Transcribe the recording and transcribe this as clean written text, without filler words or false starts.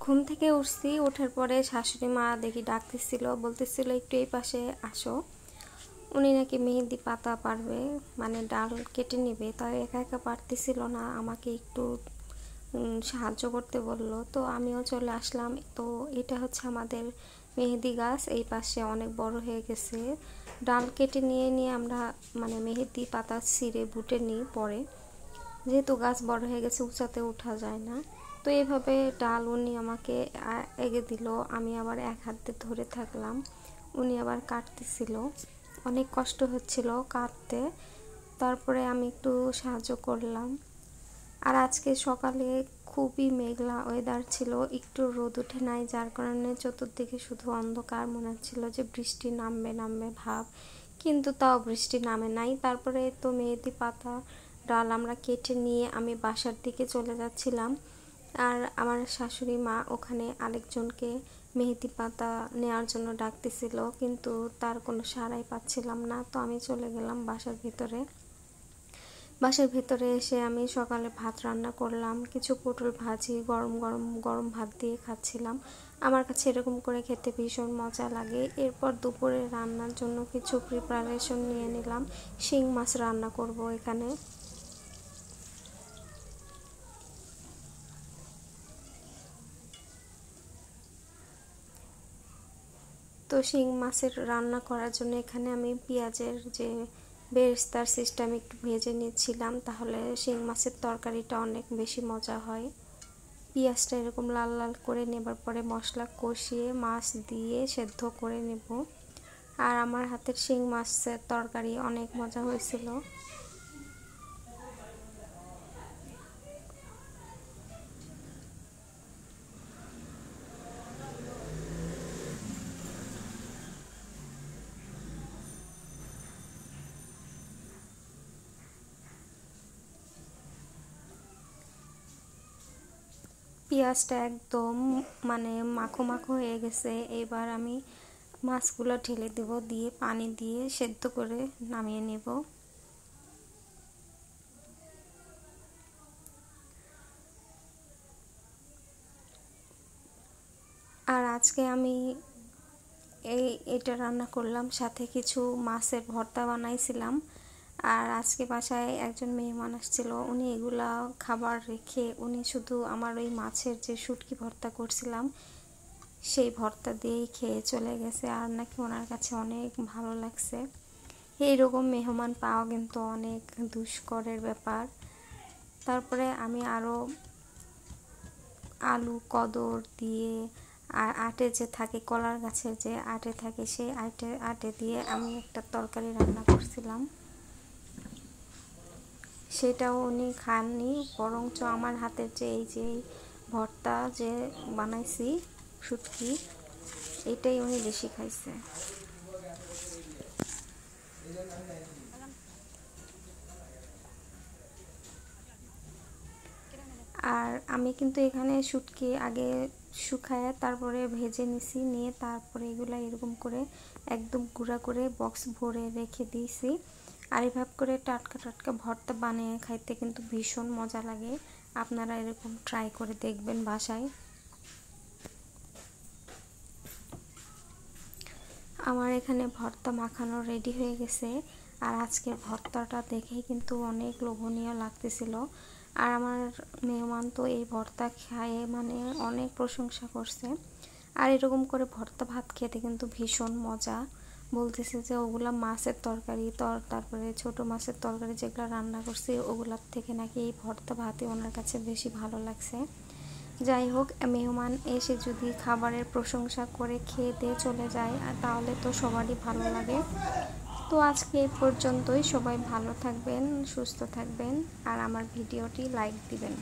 ঘুম থেকে উঠছি, ওঠার পরে শাশুড়ি মা দেখি ডাকতেছিল, বলতেছিল একটু এই পাশে আসো। উনি নাকি মেহেদি পাতা পারবে, মানে ডাল কেটে নেবে। তাই একা একা পারতেছিল না, আমাকে একটু সাহায্য করতে বলল। তো আমিও চলে আসলাম। তো এটা হচ্ছে আমাদের মেহেদি গাছ, এই পাশে অনেক বড় হয়ে গেছে। ডাল কেটে নিয়ে নিয়ে আমরা মানে মেহেদি পাতা ছিঁড়ে বুটে নিই পরে, যেহেতু গাছ বড় হয়ে গেছে উঁচাতে ওঠা যায় না। তো এইভাবে ডাল উনি আমাকে এগে দিল, আমি আবার এক হাতে ধরে থাকলাম, উনি আবার কাটতেছিল। অনেক কষ্ট হচ্ছিল কাটতে, তারপরে আমি একটু সাহায্য করলাম। আর আজকে সকালে খুবই মেঘলা ওয়েদার ছিল, একটু রোদ উঠে নাই, যার কারণে চতুর্দিকে শুধু অন্ধকার, মনে হচ্ছিল যে বৃষ্টি নামবে নামবে ভাব, কিন্তু তাও বৃষ্টি নামে নাই। তারপরে তো মেহেদি পাতা ডাল আমরা কেটে নিয়ে আমি বাসার দিকে চলে যাচ্ছিলাম। আর আমার শাশুড়ি মা ওখানে আরেকজনকে মেহেদি পাতা নেওয়ার জন্য ডাকতেছিল, কিন্তু তার কোনো সাড়াই পাচ্ছিলাম না। তো আমি চলে গেলাম বাসার ভিতরে। বাসার ভিতরে এসে আমি সকালে ভাত রান্না করলাম, কিছু পটল ভাজি গরম গরম গরম ভাত দিয়ে খাচ্ছিলাম। আমার কাছে এরকম করে খেতে ভীষণ মজা লাগে। এরপর দুপুরে রান্নার জন্য কিছু প্রিপারেশন নিয়ে নিলাম। শিং মাছ রান্না করব এখানে। তো শিং মাছের রান্না করার জন্য এখানে আমি পেঁয়াজের যে বেরেস্তার সিস্টেম একটু ভেজে নিচ্ছিলাম, তাহলে শিং মাছের তরকারিটা অনেক বেশি মজা হয়। পেঁয়াজটা এরকম লাল লাল করে নেবার পরে মশলা কষিয়ে মাছ দিয়ে সেদ্ধ করে নেব। আর আমার হাতের শিং মাছের তরকারি অনেক মজা হয়েছিল। পেঁয়াজটা একদম মানে মাখো মাখো হয়ে গেছে। এবার আমি মাছগুলো ঢেলে দেব, দিয়ে পানি দিয়ে সেদ্ধ করে নামিয়ে নেব। আর আজকে আমি এটা রান্না করলাম, সাথে কিছু মাছের ভর্তা বানাইছিলাম। আর আজকে বাসায় একজন মেহমান আসছিল, উনি এগুলা খাবার রেখে উনি শুধু আমার ওই মাছের যে শুটকি ভর্তা করছিলাম সেই ভর্তা দিয়েই খেয়ে চলে গেছে। আর নাকি ওনার কাছে অনেক ভালো লাগছে। এইরকম মেহমান পাওয়া কিন্তু অনেক দুষ্করের ব্যাপার। তারপরে আমি আরও আলু কদর দিয়ে আর আটে যে থাকে, কলার গাছের যে আটে থাকে, সেই আটে দিয়ে আমি একটা তরকারি রান্না করছিলাম। সেটাও উনি খাননি, বরঞ্চ আমার হাতের যে এই যে ভর্তা যে বানাইছি শুটকি, এটাই উনি বেশি খাইছে। আর আমি কিন্তু এখানে শুটকি আগে শুকায় তারপরে ভেজে নিছি, নিয়ে তারপরে এগুলা এরকম করে একদম গুঁড়া করে বক্স ভরে রেখে দিয়েছি। আর এভাবে করে টাটকা টাটকা ভর্তা বানিয়ে খাইতে কিন্তু ভীষণ মজা লাগে। আপনারা এরকম ট্রাই করে দেখবেন বাসায়। আমার এখানে ভর্তা মাখানো রেডি হয়ে গেছে। আর আজকের ভর্তাটা দেখেই কিন্তু অনেক লোভনীয় লাগতেছিল। আর আমার মেহমান তো এই ভর্তা খায়ে মানে অনেক প্রশংসা করছে। আর এরকম করে ভর্তা ভাত খেতে কিন্তু ভীষণ মজা। বলতেছে যে ওগুলা মাছের তরকারি, তারপরে ছোট মাছের তরকারি যেগুলো রান্না করছি ওগুলার থেকে নাকি এই ভর্তা ভাতই ওনার কাছে বেশি ভালো লাগছে। যাই হোক, মেহমান এসে যদি খাবারের প্রশংসা করে খেয়ে দিয়ে চলে যায় তাহলে তো সবারই ভালো লাগে। তো আজকে এই পর্যন্তই। সবাই ভালো থাকবেন, সুস্থ থাকবেন, আর আমার ভিডিওটি লাইক দিবেন।